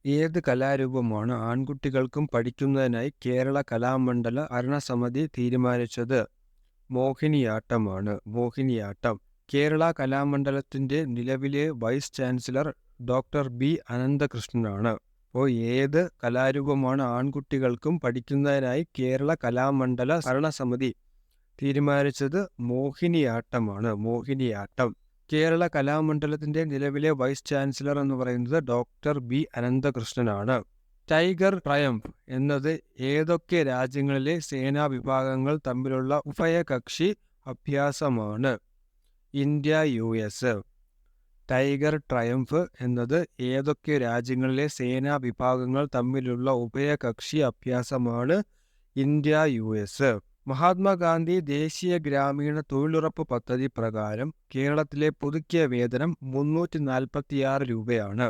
ഏത് കലാരൂപമാണ് ആൺകുട്ടികൾക്കും പഠിക്കുന്നതിനായി കേരള കലാമണ്ഡല ഭരണസമിതി തീരുമാനിച്ചത്? മോഹിനിയാട്ടമാണ്. മോഹിനിയാട്ടം. കേരള കലാമണ്ഡലത്തിന്റെ നിലവിലെ വൈസ് ചാൻസലർ ഡോക്ടർ ബി അനന്തകൃഷ്ണനാണ്. അപ്പോൾ ഏത് കലാരൂപമാണ് ആൺകുട്ടികൾക്കും പഠിക്കുന്നതിനായി കേരള കലാമണ്ഡല ഭരണസമിതി തീരുമാനിച്ചത്? മോഹിനിയാട്ടമാണ്. മോഹിനിയാട്ടം. കേരള കലാമണ്ഡലത്തിന്റെ നിലവിലെ വൈസ് ചാൻസലർ എന്ന് പറയുന്നത് ഡോക്ടർ ബി അനന്തകൃഷ്ണനാണ്. ടൈഗർ ട്രയംഫ് എന്നത് ഏതൊക്കെ രാജ്യങ്ങളിലെ സേനാ വിഭാഗങ്ങൾ തമ്മിലുള്ള ഉഭയകക്ഷി അഭ്യാസമാണ്? India US. ടൈഗർ ട്രയംഫ് എന്നത് ഏതൊക്കെ രാജ്യങ്ങളിലെ സേനാ വിഭാഗങ്ങൾ തമ്മിലുള്ള ഉഭയകക്ഷി അഭ്യാസമാണ്? India US. മഹാത്മാഗാന്ധി ദേശീയ ഗ്രാമീണ തൊഴിലുറപ്പ് പദ്ധതി പ്രകാരം കേരളത്തിലെ പുതുക്കിയ വേതനം 346 രൂപയാണ്.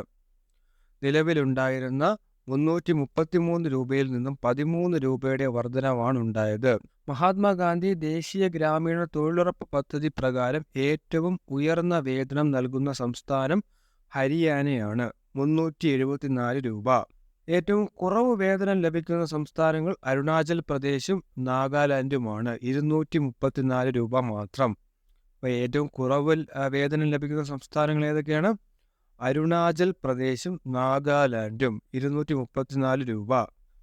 നിലവിലുണ്ടായിരുന്ന 333 രൂപയിൽ നിന്നും 13 രൂപയുടെ വർധനവാണ് ഉണ്ടായത്. മഹാത്മാഗാന്ധി ദേശീയ ഗ്രാമീണ തൊഴിലുറപ്പ് പദ്ധതി പ്രകാരം ഏറ്റവും ഉയർന്ന വേതനം നൽകുന്ന സംസ്ഥാനം ഹരിയാനയാണ്. 374 രൂപ. ഏറ്റവും കുറവ് വേതനം ലഭിക്കുന്ന സംസ്ഥാനങ്ങൾ അരുണാചൽ പ്രദേശും നാഗാലാൻഡുമാണ്. 234 രൂപ മാത്രം. അപ്പോൾ ഏറ്റവും കുറവ് വേതനം ലഭിക്കുന്ന സംസ്ഥാനങ്ങൾ ഏതൊക്കെയാണ്? അരുണാചൽ പ്രദേശും നാഗാലാൻഡും. 234 രൂപ.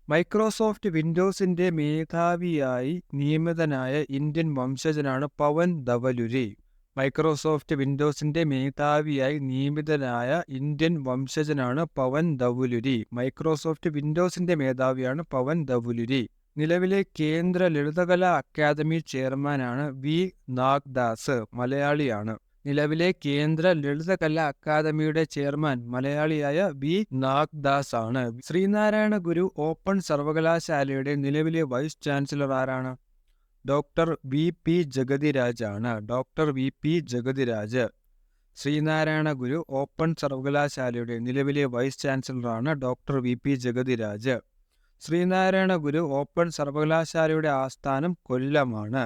മൈക്രോസോഫ്റ്റ് വിൻഡോസിന്റെ മേധാവിയായി നിയമിതനായ ഇന്ത്യൻ വംശജനാണ് പവൻ ധവലുരി. മൈക്രോസോഫ്റ്റ് വിൻഡോസിന്റെ മേധാവിയായി നിയമിതനായ ഇന്ത്യൻ വംശജനാണ് പവൻ ധവലുരി. മൈക്രോസോഫ്റ്റ് വിൻഡോസിന്റെ മേധാവിയാണ് പവൻ ധവലുരി. നിലവിലെ കേന്ദ്ര ലളിതകലാ അക്കാദമി ചെയർമാനാണ് വി നാഗ്ദാസ്. മലയാളിയാണ്. നിലവിലെ കേന്ദ്ര ലളിതകലാ അക്കാദമിയുടെ ചെയർമാൻ മലയാളിയായ വി നാഗ്ദാസ് ആണ്. ശ്രീനാരായണ ഗുരു ഓപ്പൺ സർവകലാശാലയുടെ നിലവിലെ വൈസ് ചാൻസലർ ആരാണ്? ഡോക്ടർ വി പി ജഗതിരാജ് ആണ്. Doctor V P Jagathiraj. Sreenarayana Guru open സർവകലാശാലയുടെ നിലവിലെ വൈസ് ചാൻസലറാണ് doctor V P Jagathiraj. Sreenarayana Guru open സർവകലാശാലയുടെ ആസ്ഥാനം കൊല്ലമാണ്.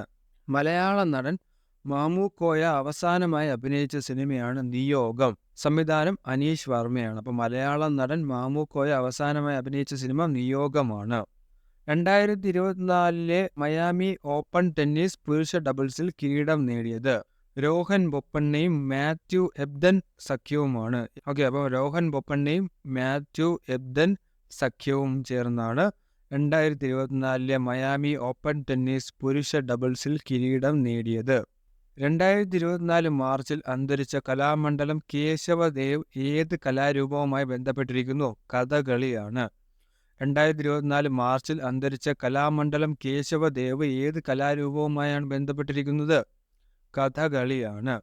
മലയാള നടൻ മാമുക്കോയ അവസാനമായി അഭിനയിച്ച സിനിമയാണ് നിയോഗം. സംവിധാനം അനീഷ് വർമ്മയാണ്. അപ്പോൾ മലയാള നടൻ മാമുക്കോയ അവസാനമായി അഭിനയിച്ച സിനിമ നിയോഗമാണ്. 2024 മയാമി ഓപ്പൺ ടെന്നീസ് പുരുഷ ഡബിൾസിൽ കിരീടം നേടിയത് രോഹൻ ബൊപ്പണ്ണയും മാത്യു എബ്ദൻ സഖ്യവുമാണ്. അപ്പോൾ രോഹൻ ബൊപ്പണ്ണയും മാത്യു എബ്ദൻ സഖ്യവും ചേർന്നാണ് 2024 മയാമി ഓപ്പൺ ടെന്നീസ് പുരുഷ ഡബിൾസിൽ കിരീടം നേടിയത്. 2024 മാർച്ചിൽ അന്തരിച്ച കലാമണ്ഡലം കേശവദേവ് ഏത് കലാരൂപവുമായി ബന്ധപ്പെട്ടിരിക്കുന്നു? കഥകളിയാണ്. 2024 മാർച്ചിൽ അന്തരിച്ച കലാമണ്ഡലം കേശവദേവ് ഏത് കലാരൂപവുമായാണ് ബന്ധപ്പെട്ടിരിക്കുന്നത്? കഥകളിയാണ്.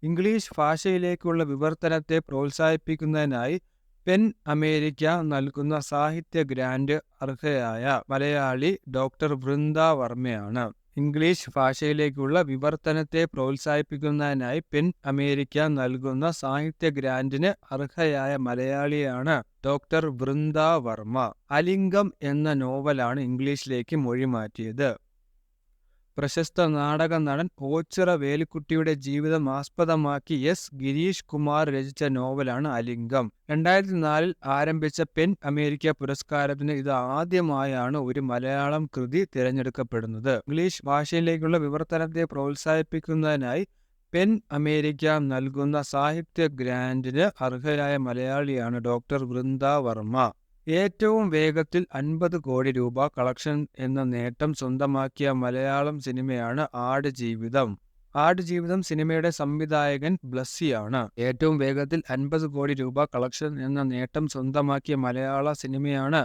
ഇംഗ്ലീഷ് ഭാഷയിലേക്കുള്ള വിവർത്തനത്തെ പ്രോത്സാഹിപ്പിക്കുന്നതിനായി പെൻ അമേരിക്ക നൽകുന്ന സാഹിത്യ ഗ്രാന്റ് അർഹയായ മലയാളി ഡോക്ടർ വൃന്ദ വർമ്മയാണ്. ഇംഗ്ലീഷ് ഭാഷയിലേക്കുള്ള വിവർത്തനത്തെ പ്രോത്സാഹിപ്പിക്കുന്നതിനായി പെൻ അമേരിക്ക നൽകുന്ന സാഹിത്യ ഗ്രാന്റിന് അർഹയായ മലയാളിയാണ് ഡോക്ടർ വൃന്ദ വർമ്മ. അലിംഗം എന്ന നോവലാണ് ഇംഗ്ലീഷിലേക്ക് മൊഴിമാറ്റിയത്. പ്രശസ്ത നാടക നടൻ ഓച്ചിറ വേലുക്കുട്ടിയുടെ ജീവിതം ആസ്പദമാക്കി എസ് ഗിരീഷ് കുമാർ രചിച്ച നോവലാണ് അലിംഗം. 2004 ആരംഭിച്ച പെൻ അമേരിക്ക പുരസ്കാരത്തിന് ഇത് ആദ്യമായാണ് ഒരു മലയാളം കൃതി തിരഞ്ഞെടുക്കപ്പെടുന്നത്. ഇംഗ്ലീഷ് ഭാഷയിലേക്കുള്ള വിവർത്തനത്തെ പ്രോത്സാഹിപ്പിക്കുന്നതിനായി പെൻ അമേരിക്ക നൽകുന്ന സാഹിത്യ ഗ്രാന്റിന് അർഹരായ മലയാളിയാണ് ഡോക്ടർ വൃന്ദ വർമ്മ. ഏറ്റവും വേഗത്തിൽ 50 കോടി രൂപ കളക്ഷൻ എന്ന നേട്ടം സ്വന്തമാക്കിയ മലയാളം സിനിമയാണ് ആടുജീവിതം. ആടുജീവിതം സിനിമയുടെ സംവിധായകൻ ബ്ലസ്സിയാണ്. ഏറ്റവും വേഗത്തിൽ 50 കോടി രൂപ കളക്ഷൻ എന്ന നേട്ടം സ്വന്തമാക്കിയ മലയാള സിനിമയാണ്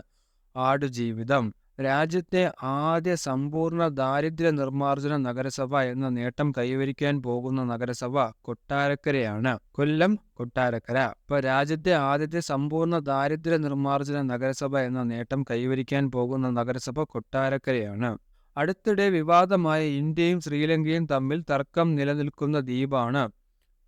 ആടുജീവിതം. രാജ്യത്തെ ആദ്യ സമ്പൂർണ്ണ ദാരിദ്ര്യ നിർമ്മാർജ്ജന നഗരസഭ എന്ന നേട്ടം കൈവരിക്കാൻ പോകുന്ന നഗരസഭ കൊട്ടാരക്കരയാണ്. കൊല്ലം, കൊട്ടാരക്കര. ഇപ്പോൾ രാജ്യത്തെ ആദ്യത്തെ സമ്പൂർണ്ണ ദാരിദ്ര്യ നിർമ്മാർജ്ജന നഗരസഭ എന്ന നേട്ടം കൈവരിക്കാൻ പോകുന്ന നഗരസഭ കൊട്ടാരക്കരയാണ്. അടുത്തിടെ വിവാദമായ ഇന്ത്യയും ശ്രീലങ്കയും തമ്മിൽ തർക്കം നിലനിൽക്കുന്ന ദ്വീപാണ്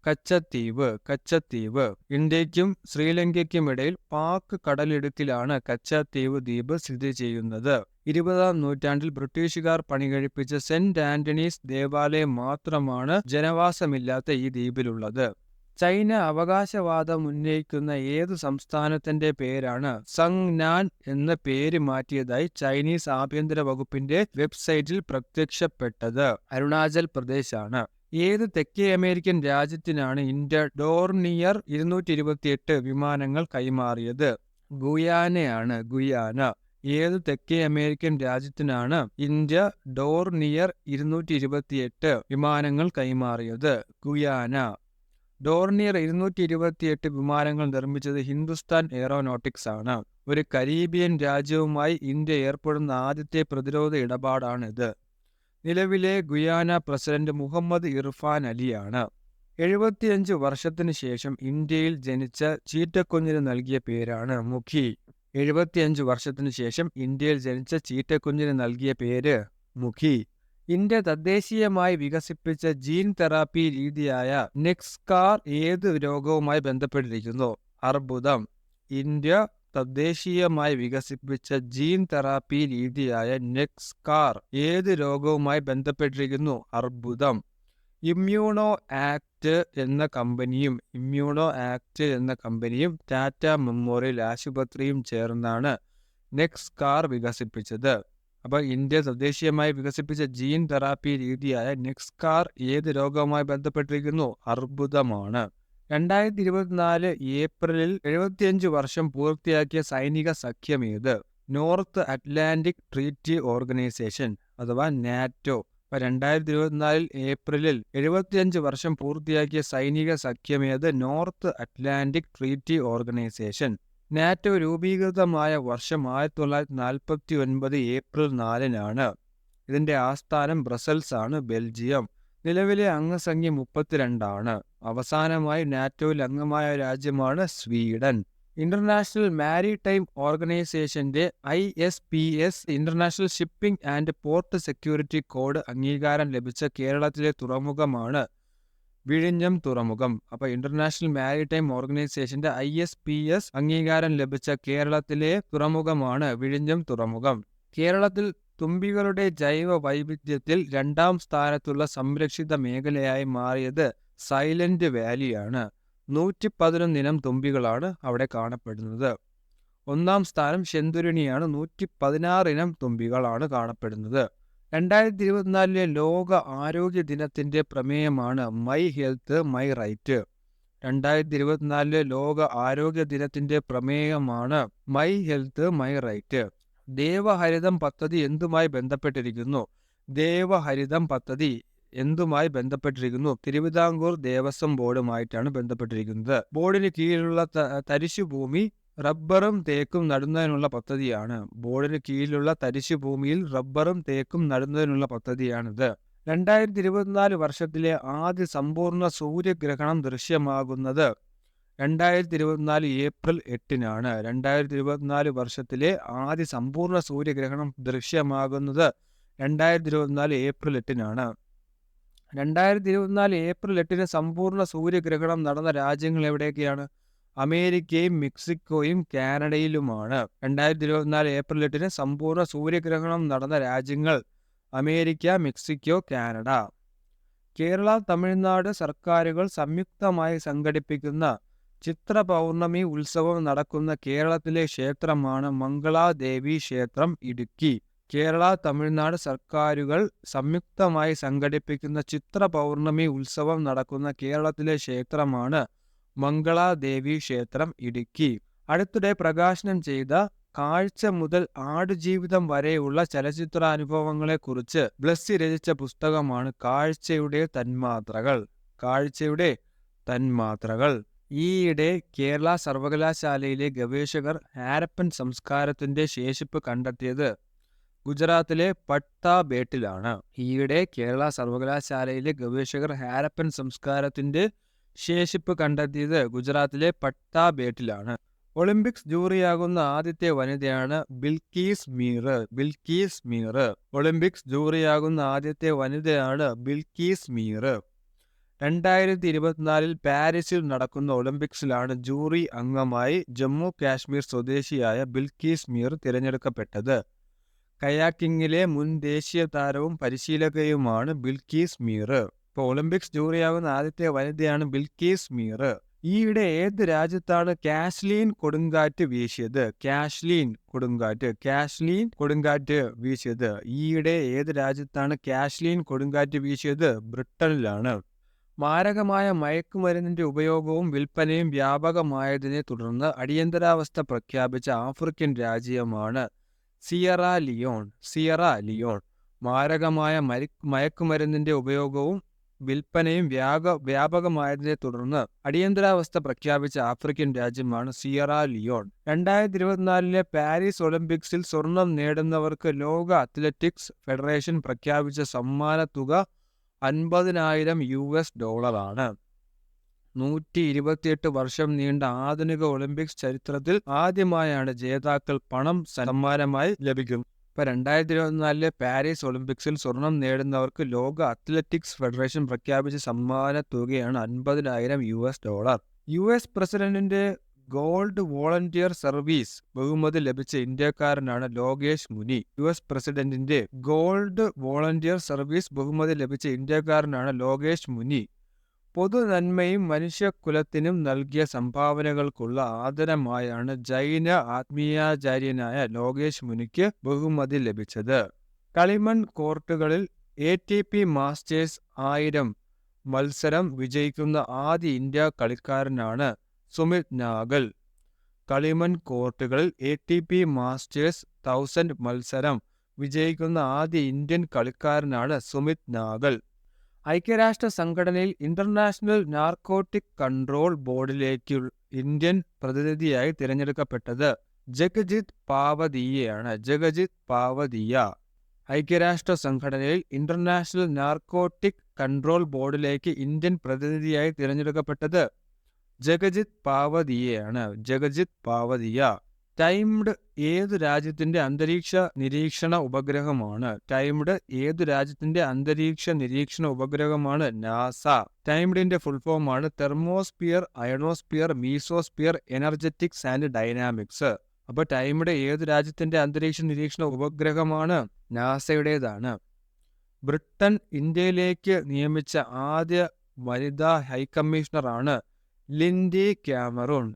കച്ചത്തീവ്. കച്ചത്തീവ്. ഇന്ത്യക്കും ശ്രീലങ്കയ്ക്കുമിടയിൽ പാക് കടലിടുക്കിലാണ് കച്ചത്തീവ് ദ്വീപ് സ്ഥിതി ചെയ്യുന്നത്. 20-ാം നൂറ്റാണ്ടിൽ ബ്രിട്ടീഷുകാർ പണികഴിപ്പിച്ച സെന്റ് ആന്റണീസ് ദേവാലയം മാത്രമാണ് ജനവാസമില്ലാത്ത ഈ ദ്വീപിലുള്ളത്. ചൈന അവകാശവാദം ഉന്നയിക്കുന്ന ഏതു സംസ്ഥാനത്തിന്റെ പേരാണ് സങ്നാൻ എന്ന പേര് മാറ്റിയതായി ചൈനീസ് ആഭ്യന്തര വകുപ്പിന്റെ വെബ്സൈറ്റിൽ പ്രത്യക്ഷപ്പെട്ടത്? അരുണാചൽ പ്രദേശാണ്. ഏത് തെക്കേ അമേരിക്കൻ രാജ്യത്തിനാണ് ഇന്ത്യ ഡോർണിയർ 228 വിമാനങ്ങൾ കൈമാറിയത്? ഗുയാനയാണ്, ഗുയാന. ഏത് തെക്കേ അമേരിക്കൻ രാജ്യത്തിനാണ് ഇന്ത്യ ഡോർണിയർ 228 വിമാനങ്ങൾ കൈമാറിയത്? ഗുയാന. ഡോർണിയർ 228 വിമാനങ്ങൾ നിർമ്മിച്ചത് ഹിന്ദുസ്ഥാൻ എയറോനോട്ടിക്സ് ആണ്. ഒരു കരീബിയൻ രാജ്യവുമായി ഇന്ത്യ ഏർപ്പെടുന്ന ആദ്യത്തെ പ്രതിരോധ ഇടപാടാണിത്. നിലവിലെ ഗുയാന പ്രസിഡന്റ് മുഹമ്മദ് ഇർഫാൻ അലിയാണ്. 75 വർഷത്തിന് ശേഷം ഇന്ത്യയിൽ ജനിച്ച ചീറ്റക്കുഞ്ഞിന് നൽകിയ പേരാണ് മുഖി. 75 വർഷത്തിന് ശേഷം ഇന്ത്യയിൽ ജനിച്ച ചീറ്റക്കുഞ്ഞിന് നൽകിയ പേര് മുഖി. ഇന്ത്യ തദ്ദേശീയമായി വികസിപ്പിച്ച ജീൻ തെറാപ്പി രീതിയായ നെക്സ്കാർ ഏത് രോഗവുമായി ബന്ധപ്പെട്ടിരിക്കുന്നു? അർബുദം. ഇന്ത്യ തദ്ദേശീയമായി വികസിപ്പിച്ച ജീൻ തെറാപ്പി രീതിയായ നെക്സ്കാർ ഏത് രോഗവുമായി ബന്ധപ്പെട്ടിരിക്കുന്നു? അർബുദം. ഇമ്മ്യൂണോ ആക്ട് എന്ന കമ്പനിയും ടാറ്റ മെമ്മോറിയൽ ആശുപത്രിയും ചേർന്നാണ് നെക്സ്കാർ വികസിപ്പിച്ചത്. അപ്പോൾ ഇന്ത്യ തദ്ദേശീയമായി വികസിപ്പിച്ച ജീൻ തെറാപ്പി രീതിയായ നെക്സ്കാർ ഏത് രോഗവുമായി ബന്ധപ്പെട്ടിരിക്കുന്നു? അർബുദമാണ്. 2024 ഏപ്രിലിൽ 75 വർഷം പൂർത്തിയാക്കിയ സൈനിക സഖ്യം ഏത്? നോർത്ത് അറ്റ്ലാന്റിക് ട്രീറ്റി ഓർഗനൈസേഷൻ അഥവാ നാറ്റോ. 2024 ഏപ്രിലിൽ 75 വർഷം പൂർത്തിയാക്കിയ സൈനിക സഖ്യമേത്? North Atlantic Treaty Organization. NATO രൂപീകൃതമായ വർഷം 1949 ഏപ്രിൽ 4-നാണ്. ഇതിന്റെ ആസ്ഥാനം ബ്രസൽസ് ആണ്, ബെൽജിയം. നിലവിലെ അംഗസംഖ്യ 32 ആണ്. അവസാനമായി നാറ്റോയിൽ അംഗമായ രാജ്യമാണ് സ്വീഡൻ. ഇന്റർനാഷണൽ മാരിടൈം ഓർഗനൈസേഷന്റെ ISPS international shipping and port security code അംഗീകാരം ലഭിച്ച കേരളത്തിലെ തുറമുഖമാണ് വിഴിഞ്ഞം തുറമുഖം. അപ്പോൾ ഇന്റർനാഷണൽ മാരിടൈം ഓർഗനൈസേഷന്റെ ISPS അംഗീകാരം ലഭിച്ച കേരളത്തിലെ തുറമുഖമാണ് വിഴിഞ്ഞം തുറമുഖം. കേരളത്തിൽ തുമ്പികളുടെ ജൈവ വൈവിധ്യത്തിൽ 2-ാം സ്ഥാനത്തുള്ള സംരക്ഷിത മേഖലയായി മാറിയത് സൈലന്റ് വാലിയാണ്. 111 ഇനം തുമ്പികളാണ് അവിടെ കാണപ്പെടുന്നത്. 1-ാം സ്ഥാനം ശെന്തുരുണിയാണ്. 116 ഇനം തുമ്പികളാണ് കാണപ്പെടുന്നത്. 2024 ലോക ആരോഗ്യ ദിനത്തിന്റെ പ്രമേയമാണ് മൈ ഹെൽത്ത് മൈ റൈറ്റ്. 2024 ലോക ആരോഗ്യ ദിനത്തിന്റെ പ്രമേയമാണ് മൈ ഹെൽത്ത് മൈ റൈറ്റ്. ദേവഹരിതം പദ്ധതി എന്തുമായി ബന്ധപ്പെട്ടിരിക്കുന്നു? ദേവഹരിതം പദ്ധതി എന്തുമായി ബന്ധപ്പെട്ടിരിക്കുന്നു? തിരുവിതാംകൂർ ദേവസ്വം ബോർഡുമായിട്ടാണ് ബന്ധപ്പെട്ടിരിക്കുന്നത്. ബോർഡിന് കീഴിലുള്ള തരിശുഭൂമി റബ്ബറും തേക്കും നടുന്നതിനുള്ള പദ്ധതിയാണ്. ബോർഡിന് കീഴിലുള്ള തരിശുഭൂമിയിൽ റബ്ബറും തേക്കും നടുന്നതിനുള്ള പദ്ധതിയാണിത്. 2024 വർഷത്തിലെ ആദ്യ സമ്പൂർണ്ണ സൂര്യഗ്രഹണം ദൃശ്യമാകുന്നത് 2024 ഏപ്രിൽ 8-നാണ്. 2024 വർഷത്തിലെ ആദ്യ സമ്പൂർണ്ണ സൂര്യഗ്രഹണം ദൃശ്യമാകുന്നത് 2024 ഏപ്രിൽ 8-നാണ്. 2024 ഏപ്രിൽ 8-ന് സമ്പൂർണ്ണ സൂര്യഗ്രഹണം നടന്ന രാജ്യങ്ങൾ എവിടെയൊക്കെയാണ്? അമേരിക്കയും മെക്സിക്കോയും കാനഡയിലുമാണ്. 2024 ഏപ്രിൽ 8-ന് സമ്പൂർണ്ണ സൂര്യഗ്രഹണം നടന്ന രാജ്യങ്ങൾ America, Mexico, Canada. Kerala, Tamil Nadu സർക്കാരുകൾ സംയുക്തമായി സംഘടിപ്പിക്കുന്ന ചിത്ര പൗർണമി ഉത്സവം നടക്കുന്ന കേരളത്തിലെ ക്ഷേത്രമാണ് മംഗളാദേവി ക്ഷേത്രം, ഇടുക്കി. കേരള, തമിഴ്നാട് സർക്കാരുകൾ സംയുക്തമായി സംഘടിപ്പിക്കുന്ന ചിത്ര പൗർണമി ഉത്സവം നടക്കുന്ന കേരളത്തിലെ ക്ഷേത്രമാണ് മംഗളാദേവി ക്ഷേത്രം, ഇടുക്കി. അടുത്തിടെ പ്രകാശനം ചെയ്ത കാഴ്ച മുതൽ ആടുജീവിതം വരെയുള്ള ചലച്ചിത്രാനുഭവങ്ങളെക്കുറിച്ച് ബ്ലസ്സി രചിച്ച പുസ്തകമാണ് കാഴ്ചയുടെ തന്മാത്രകൾ. കാഴ്ചയുടെ തന്മാത്രകൾ. ഈയിടെ കേരള സർവകലാശാലയിലെ ഗവേഷകർ ഹാരപ്പൻ സംസ്കാരത്തിന്റെ ശേഷിപ്പ് കണ്ടെത്തിയത് ഗുജറാത്തിലെ പട്ടാബേട്ടിലാണ്. ഈയിടെ കേരള സർവകലാശാലയിലെ ഗവേഷകർ ഹാരപ്പൻ സംസ്കാരത്തിന്റെ ശേഷിപ്പ് കണ്ടെത്തിയത് ഗുജറാത്തിലെ പട്ടാബേട്ടിലാണ്. ഒളിമ്പിക്സ് ജൂറിയാകുന്ന ആദ്യത്തെ വനിതയാണ് ബിൽക്കീസ് മീർ. ബിൽക്കീസ് മീർ. ഒളിമ്പിക്സ് ജൂറിയാകുന്ന ആദ്യത്തെ വനിതയാണ് ബിൽക്കീസ് മീർ. 2024 പാരീസിൽ നടക്കുന്ന ഒളിമ്പിക്സിലാണ് ജൂറി അംഗമായി ജമ്മു കാശ്മീർ സ്വദേശിയായ ബിൽക്കീസ് മീർ തിരഞ്ഞെടുക്കപ്പെട്ടത്. കയാക്കിങ്ങിലെ മുൻ ദേശീയ താരവും പരിശീലകയുമാണ് ബിൽക്കീസ് മീർ. ഇപ്പോൾ ഒളിമ്പിക്സ് ജൂറിയാകുന്ന ആദ്യത്തെ വനിതയാണ് ബിൽക്കീസ് മീർ. ഈയിടെ ഏത് രാജ്യത്താണ് കാഷ്ലീൻ കൊടുങ്കാറ്റ് വീശിയത്? കാഷ്ലീൻ കൊടുങ്കാറ്റ് വീശിയത്. ഈയിടെ ഏത് രാജ്യത്താണ് കാഷ്ലീൻ കൊടുങ്കാറ്റ് വീശിയത്? ബ്രിട്ടനിലാണ്. മാരകമായ മയക്കുമരുന്നിന്റെ ഉപയോഗവും വിൽപ്പനയും വ്യാപകമായതിനെ തുടർന്ന് അടിയന്തരാവസ്ഥ പ്രഖ്യാപിച്ച ആഫ്രിക്കൻ രാജ്യമാണ് സിയറ ലിയോൺ. മാരകമായ മയക്കുമരുന്നിന്റെ ഉപയോഗവും വിൽപ്പനയും വ്യാപകമായതിനെ തുടർന്ന് അടിയന്തരാവസ്ഥ പ്രഖ്യാപിച്ച ആഫ്രിക്കൻ രാജ്യമാണ് സിയറ ലിയോൺ. 2024 പാരീസ് ഒളിമ്പിക്സിൽ സ്വർണം നേടുന്നവർക്ക് ലോക അത്ലറ്റിക്സ് ഫെഡറേഷൻ പ്രഖ്യാപിച്ച സമ്മാന തുക $50,000. 128 വർഷം നീണ്ട ആധുനിക ഒളിമ്പിക്സ് ചരിത്രത്തിൽ ആദ്യമായാണ് ജേതാക്കൾ പണം സമ്മാനമായി ലഭിക്കുന്നത്. ഇപ്പൊ 2024 പാരീസ് ഒളിമ്പിക്സിൽ സ്വർണം നേടുന്നവർക്ക് ലോക അത്ലറ്റിക്സ് ഫെഡറേഷൻ പ്രഖ്യാപിച്ച സമ്മാന തുകയാണ് $50,000. US പ്രസിഡന്റിന്റെ ഗോൾഡ് വോളണ്ടിയർ സർവീസ് ബഹുമതി ലഭിച്ച ഇന്ത്യക്കാരനാണ് ലോകേഷ് മുനി. US പ്രസിഡന്റിന്റെ ഗോൾഡ് വോളണ്ടിയർ സർവീസ് ബഹുമതി ലഭിച്ച ഇന്ത്യക്കാരനാണ് ലോകേഷ് മുനി. പൊതുനന്മയും മനുഷ്യകുലത്തിനും നൽകിയ സംഭാവനകൾക്കുള്ള ആദരമായാണ് ജൈന ആത്മീയാചാര്യനായ ലോകേഷ് മുനിക്ക് ബഹുമതി ലഭിച്ചത്. കളിമൺ കോർട്ടുകളിൽ ATP മാസ്റ്റേഴ്സ് 1000 മത്സരം വിജയിക്കുന്ന ആദ്യ ഇന്ത്യ കളിക്കാരനാണ് സുമിത് നാഗൽ. കളിമൺ കോർട്ടുകളിൽ ATP മാസ്റ്റേഴ്സ് 1000 മത്സരം വിജയിക്കുന്ന ആദ്യ ഇന്ത്യൻ കളിക്കാരനാണ് സുമിത് നാഗൽ. ഐക്യരാഷ്ട്ര സംഘടനയിൽ ഇന്റർനാഷണൽ നാർക്കോട്ടിക് കൺട്രോൾ ബോർഡിലേക്ക് ഇന്ത്യൻ പ്രതിനിധിയായി തിരഞ്ഞെടുക്കപ്പെട്ടത് ജഗജിത് പാവദിയ. ഐക്യരാഷ്ട്ര സംഘടനയിൽ ഇന്റർനാഷണൽ നാർക്കോട്ടിക് കൺട്രോൾ ബോർഡിലേക്ക് ഇന്ത്യൻ പ്രതിനിധിയായി തിരഞ്ഞെടുക്കപ്പെട്ടത് ജഗജിത് പാവദിയ. ടൈംഡ് ഏതു രാജ്യത്തിന്റെ അന്തരീക്ഷ നിരീക്ഷണ ഉപഗ്രഹമാണ്? നാസ. ടൈംഡിന്റെ ഫുൾ ഫോമാണ് thermosphere, ionosphere, mesosphere, energetics and dynamics. അപ്പൊ ടൈംഡ് ഏതു രാജ്യത്തിന്റെ അന്തരീക്ഷ നിരീക്ഷണ ഉപഗ്രഹമാണ്? നാസയുടേതാണ്. ബ്രിട്ടൻ ഇന്ത്യയിലേക്ക് നിയമിച്ച ആദ്യ വനിതാ ഹൈക്കമ്മീഷണറാണ് ലിൻഡി കാമറൂൺ.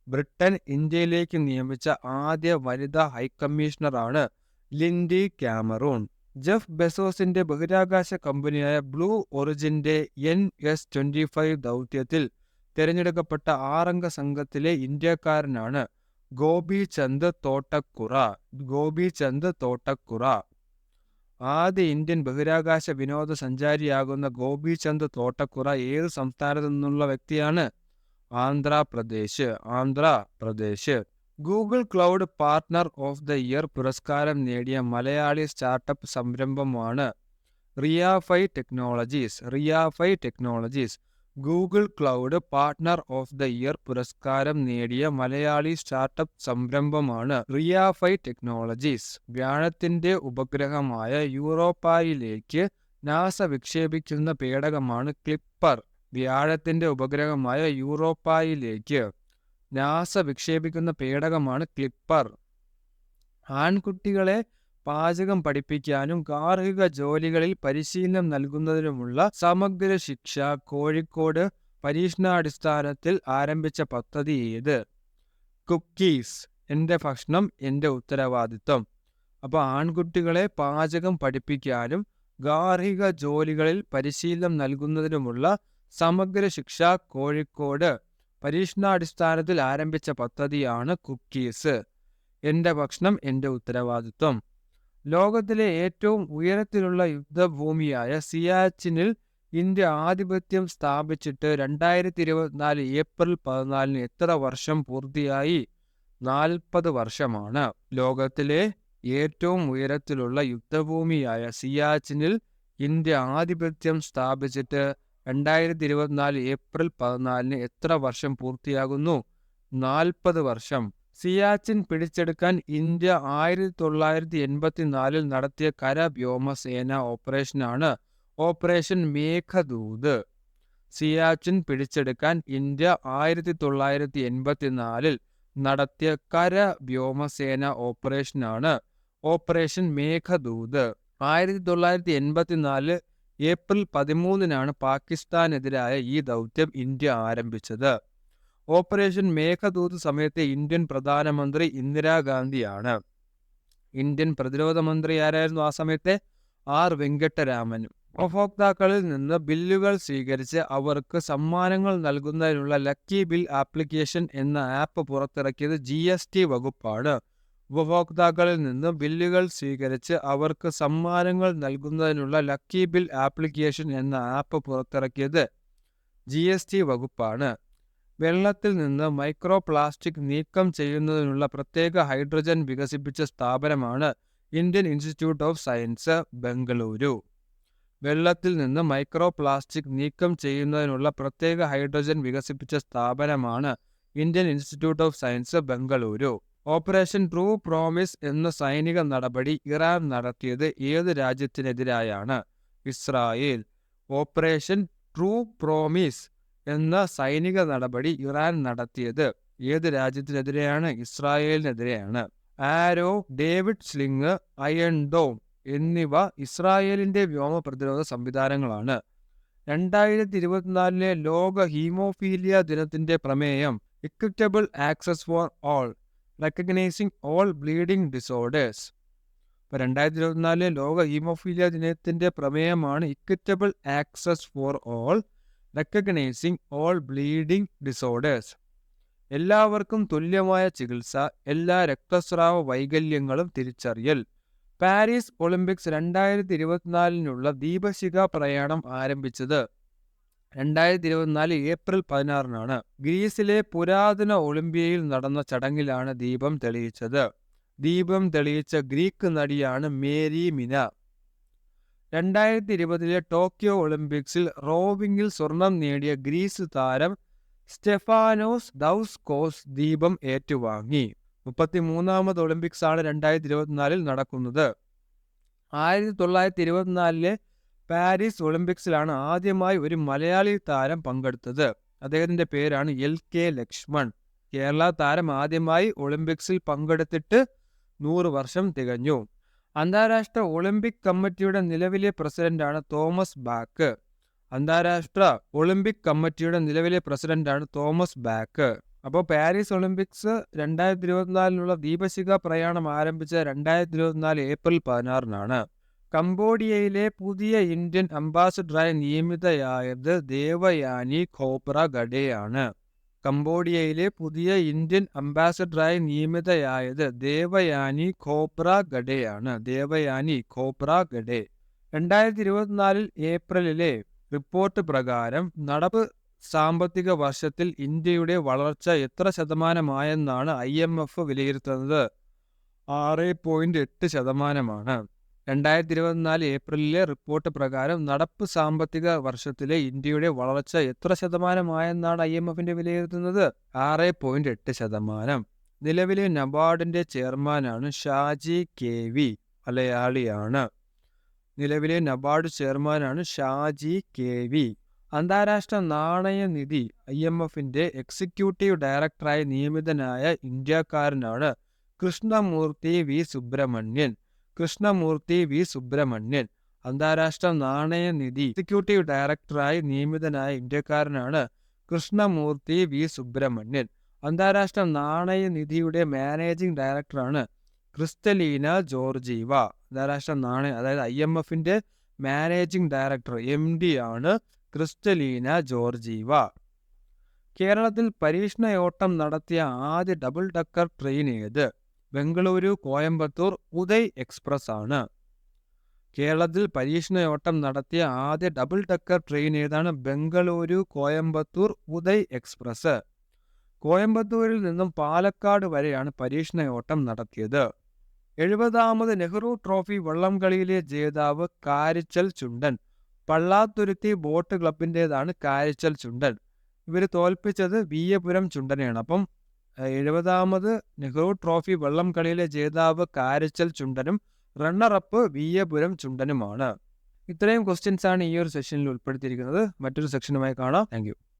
ബ്രിട്ടൻ ഇന്ത്യയിലേക്ക് നിയമിച്ച ആദ്യ വനിതാ ഹൈക്കമ്മീഷണറാണ് ലിൻഡി കാമറൂൺ. ജെഫ് ബെസോസിന്റെ ബഹിരാകാശ കമ്പനിയായ ബ്ലൂ ഒറിജിന്റെ NS-25 ദൗത്യത്തിൽ തിരഞ്ഞെടുക്കപ്പെട്ട 6 അംഗ സംഘത്തിലെ ഇന്ത്യക്കാരനാണ് ഗോപിചന്ദ് തോട്ടക്കുറ. ആദ്യ ഇന്ത്യൻ ബഹിരാകാശ വിനോദസഞ്ചാരിയാകുന്ന ഗോപിചന്ദ് തോട്ടക്കുറ ഏത് സംസ്ഥാനത്തു നിന്നുള്ള വ്യക്തിയാണ്? Andhra Pradesh. Google cloud partner of the year പുരസ്കാരം നേടിയ മലയാളി സ്റ്റാർട്ടപ്പ് സംരംഭമാണ് Riafy technologies. Google cloud partner of the year പുരസ്കാരം നേടിയ മലയാളി സ്റ്റാർട്ടപ്പ് സംരംഭമാണ് റിയാഫൈ ടെക്നോളജീസ്. വ്യാഴത്തിന്റെ ഉപഗ്രഹമായ യൂറോപ്പായിലേക്ക് നാസ വിക്ഷേപിക്കുന്ന പേടകമാണ് ക്ലിപ്പർ. വ്യാഴത്തിന്റെ ഉപഗ്രഹമായ യൂറോപ്പായിലേക്ക് നാസ വിക്ഷേപിക്കുന്ന പേടകമാണ് ക്ലിപ്പർ. ആൺകുട്ടികളെ പാചകം പഠിപ്പിക്കാനും ഗാർഹിക ജോലികളിൽ പരിശീലനം നൽകുന്നതിനുമുള്ള സമഗ്ര ശിക്ഷ കോഴിക്കോട് പരീക്ഷണാടിസ്ഥാനത്തിൽ ആരംഭിച്ച പദ്ധതി ഏത്? കുക്കീസ്. എന്റെ ഭക്ഷണം എന്റെ ഉത്തരവാദിത്വം. അപ്പോൾ ആൺകുട്ടികളെ പാചകം പഠിപ്പിക്കാനും ഗാർഹിക ജോലികളിൽ പരിശീലനം നൽകുന്നതിനുമുള്ള സമഗ്ര ശിക്ഷ കോഴിക്കോട് പരീക്ഷണാടിസ്ഥാനത്തിൽ ആരംഭിച്ച പദ്ധതിയാണ് കുക്കീസ്. എന്റെ ഭക്ഷണം എന്റെ ഉത്തരവാദിത്വം. ലോകത്തിലെ ഏറ്റവും ഉയരത്തിലുള്ള യുദ്ധഭൂമിയായ സിയാച്ചിനിൽ ഇന്ത്യ ആധിപത്യം സ്ഥാപിച്ചിട്ട് 2024 ഏപ്രിൽ 14 എത്ര വർഷം പൂർത്തിയായി? 40 വർഷമാണ്. ലോകത്തിലെ ഏറ്റവും ഉയരത്തിലുള്ള യുദ്ധഭൂമിയായ സിയാച്ചിനിൽ ഇന്ത്യ ആധിപത്യം സ്ഥാപിച്ചിട്ട് 2024 ഏപ്രിൽ 14 എത്ര വർഷം പൂർത്തിയാകുന്നു? 40 വർഷം. സിയാച്ചിൻ പിടിച്ചെടുക്കാൻ ഇന്ത്യ 1984 നടത്തിയ കര-വ്യോമ-സേന ഓപ്പറേഷനാണ് ഓപ്പറേഷൻ മേഘദൂത്. സിയാച്ചിൻ പിടിച്ചെടുക്കാൻ ഇന്ത്യ 1984 നടത്തിയ കര-വ്യോമ-സേന ഓപ്പറേഷനാണ് ഓപ്പറേഷൻ മേഘദൂത്. 1984 ഏപ്രിൽ 13-നാണ് പാകിസ്ഥാനെതിരായ ഈ ദൗത്യം ഇന്ത്യ ആരംഭിച്ചത്. ഓപ്പറേഷൻ മേഘദൂത് സമയത്തെ ഇന്ത്യൻ പ്രധാനമന്ത്രി ഇന്ദിരാഗാന്ധിയാണ്. ഇന്ത്യൻ പ്രതിരോധ മന്ത്രി ആരായിരുന്നു ആ സമയത്തെ? ആർ വെങ്കട്ടരാമനും. ഉപഭോക്താക്കളിൽ നിന്ന് ബില്ലുകൾ സ്വീകരിച്ച് അവർക്ക് സമ്മാനങ്ങൾ നൽകുന്നതിനുള്ള ലക്കി ബിൽ ആപ്ലിക്കേഷൻ എന്ന ആപ്പ് പുറത്തിറക്കിയത് GST വകുപ്പാണ്. ഉപഭോക്താക്കളിൽ നിന്ന് ബില്ലുകൾ സ്വീകരിച്ച് അവർക്ക് സമ്മാനങ്ങൾ നൽകുന്നതിനുള്ള ലക്കി ബിൽ ആപ്ലിക്കേഷൻ എന്ന ആപ്പ് പുറത്തിറക്കിയത് GST വകുപ്പാണ്. വെള്ളത്തിൽ നിന്ന് മൈക്രോ പ്ലാസ്റ്റിക് നീക്കം ചെയ്യുന്നതിനുള്ള പ്രത്യേക ഹൈഡ്രജൻ വികസിപ്പിച്ച സ്ഥാപനമാണ് Indian institute of science, Bengaluru. വെള്ളത്തിൽ നിന്ന് മൈക്രോ പ്ലാസ്റ്റിക് നീക്കം ചെയ്യുന്നതിനുള്ള പ്രത്യേക ഹൈഡ്രജൻ വികസിപ്പിച്ച സ്ഥാപനമാണ് Indian institute of science, Bengaluru. Operation true promise എന്ന സൈനിക നടപടി ഇറാൻ നടത്തിയത് ഏത് രാജ്യത്തിനെതിരായാണ്? ഇസ്രായേൽ. ഓപ്പറേഷൻ ട്രൂ പ്രോമിസ് എന്ന സൈനിക നടപടി ഇറാൻ നടത്തിയത് ഏത് രാജ്യത്തിനെതിരെയാണ്? ഇസ്രായേലിനെതിരെയാണ്. ആരോ, ഡേവിഡ് സ്ലിംഗ്, അയൺ ഡോം എന്നിവ ഇസ്രായേലിന്റെ വ്യോമ പ്രതിരോധ സംവിധാനങ്ങളാണ്. 2024 ലോക ഹീമോഫീലിയ ദിനത്തിന്റെ പ്രമേയം equitable access for all, recognising all bleeding disorders. 2024 ലോക ഹീമോഫീലിയ ദിനത്തിന്റെ പ്രമേയമാണ് equitable access for all, recognising all bleeding disorders. എല്ലാവർക്കും തുല്യമായ ചികിത്സ, എല്ലാ രക്തസ്രാവ വൈകല്യങ്ങളും തിരിച്ചറിയൽ. പാരീസ് ഒളിമ്പിക്സ് 2024 ദീപശിഖ പ്രയാണം ആരംഭിച്ചത് 2024 ഏപ്രിൽ 16-നാണ്. ഗ്രീസിലെ പുരാതന ഒളിമ്പിയയിൽ നടന്ന ചടങ്ങിലാണ് ദീപം തെളിയിച്ചത്. ദീപം തെളിയിച്ച ഗ്രീക്ക് നടിയാണ് മേരി മിന. 2020 ടോക്കിയോ ഒളിമ്പിക്സിൽ റോവിംഗിൽ സ്വർണം നേടിയ ഗ്രീസ് താരം സ്റ്റെഫാനോസ് ദൗസ്കോസ് ദീപം ഏറ്റുവാങ്ങി. 33ാമത് ഒളിമ്പിക്സ് ആണ് 2024 നടക്കുന്നത്. 1924 പാരീസ് ഒളിമ്പിക്സിലാണ് ആദ്യമായി ഒരു മലയാളി താരം പങ്കെടുത്തത്. അദ്ദേഹത്തിന്റെ പേരാണ് LK ലക്ഷ്മൺ. കേരള താരം ആദ്യമായി ഒളിമ്പിക്സിൽ പങ്കെടുത്തിട്ട് 100 വർഷം തികഞ്ഞു. അന്താരാഷ്ട്ര ഒളിമ്പിക് കമ്മിറ്റിയുടെ നിലവിലെ പ്രസിഡന്റാണ് തോമസ് ബാക്ക്. അന്താരാഷ്ട്ര ഒളിമ്പിക് കമ്മിറ്റിയുടെ നിലവിലെ പ്രസിഡന്റാണ് തോമസ് ബാക്ക്. അപ്പോൾ പാരീസ് ഒളിമ്പിക്സ് 2024 ദീപശിഖ പ്രയാണം ആരംഭിച്ച 2024 ഏപ്രിൽ 16-നാണ്. കംബോഡിയയിലെ പുതിയ ഇന്ത്യൻ അംബാസഡറായി നിയമിതയായത് ദേവയാനി ഖോബ്ര ഗഡെയാണ്. കംബോഡിയയിലെ പുതിയ ഇന്ത്യൻ അംബാസഡറായി നിയമിതയായത് ദേവയാനി ഖോബ്ര ഗഡെയാണ്. ദേവയാനി ഖോബ്ര ഗഡെ. 2024 ഏപ്രിലിലെ റിപ്പോർട്ട് പ്രകാരം നടപ്പ് സാമ്പത്തിക വർഷത്തിൽ ഇന്ത്യയുടെ വളർച്ച എത്ര ശതമാനമായെന്നാണ് IMF വിലയിരുത്തുന്നത്? 6.8%. 2024 ഏപ്രിലിലെ റിപ്പോർട്ട് പ്രകാരം നടപ്പ് സാമ്പത്തിക വർഷത്തിലെ ഇന്ത്യയുടെ വളർച്ച എത്ര ശതമാനമായെന്നാണ് IMFന്റെ വിലയിരുത്തുന്നത്? 6.8%. നിലവിലെ നബാർഡിന്റെ ചെയർമാനാണ് ഷാജി KV, മലയാളിയാണ്. നിലവിലെ നബാർഡ് ചെയർമാനാണ് ഷാജി KV. അന്താരാഷ്ട്ര നാണയനിധി IMFന്റെ എക്സിക്യൂട്ടീവ് ഡയറക്ടറായി നിയമിതനായ ഇന്ത്യക്കാരനാണ് കൃഷ്ണമൂർത്തി വി സുബ്രഹ്മണ്യൻ. കൃഷ്ണമൂർത്തി വി സുബ്രഹ്മണ്യൻ അന്താരാഷ്ട്ര നാണയനിധി എക്സിക്യൂട്ടീവ് ഡയറക്ടറായി നിയമിതനായ ഇന്ത്യക്കാരനാണ് കൃഷ്ണമൂർത്തി വി സുബ്രഹ്മണ്യൻ. അന്താരാഷ്ട്ര നാണയനിധിയുടെ മാനേജിംഗ് ഡയറക്ടറാണ് ക്രിസ്റ്റലീന ജോർജീവ. അന്താരാഷ്ട്ര അതായത് IMFന്റെ മാനേജിംഗ് ഡയറക്ടർ MD ആണ് ക്രിസ്റ്റലീന ജോർജീവ. കേരളത്തിൽ പരീക്ഷണയോട്ടം നടത്തിയ ആദ്യ ഡബിൾ ഡക്കർ ട്രെയിൻ ഏത്? ബംഗളൂരു കോയമ്പത്തൂർ ഉദയ് എക്സ്പ്രസ് ആണ്. കേരളത്തിൽ പരീക്ഷണയോട്ടം നടത്തിയ ആദ്യ ഡബിൾ ഡക്കർ ട്രെയിൻ ഏതാണ്? ബംഗളൂരു കോയമ്പത്തൂർ ഉദയ് എക്സ്പ്രസ്. കോയമ്പത്തൂരിൽ നിന്നും പാലക്കാട് വരെയാണ് പരീക്ഷണയോട്ടം നടത്തിയത്. 70ാമത് നെഹ്റു ട്രോഫി വള്ളംകളിയിലെ ജേതാവ് കാരിച്ചൽ ചുണ്ടൻ. പള്ളാത്തുരുത്തി ബോട്ട് ക്ലബിൻ്റെതാണ് കാരിച്ചൽ ചുണ്ടൻ. ഇവർ തോൽപ്പിച്ചത് വിയ്യപുരം ചുണ്ടനെയാണ്. അപ്പം 70ാമത് നെഹ്റു ട്രോഫി വള്ളംകളിയിലെ ജേതാവ് കാരിച്ചൽ ചുണ്ടനും റണ്ണറപ്പ് വിയ്യപുരം ചുണ്ടനുമാണ്. ഇത്രയും ക്വസ്റ്റ്യൻസ് ആണ് ഈ ഒരു സെഷനിൽ ഉൾപ്പെടുത്തിയിരിക്കുന്നത്. മറ്റൊരു സെക്ഷനുമായി കാണാം. Thank you.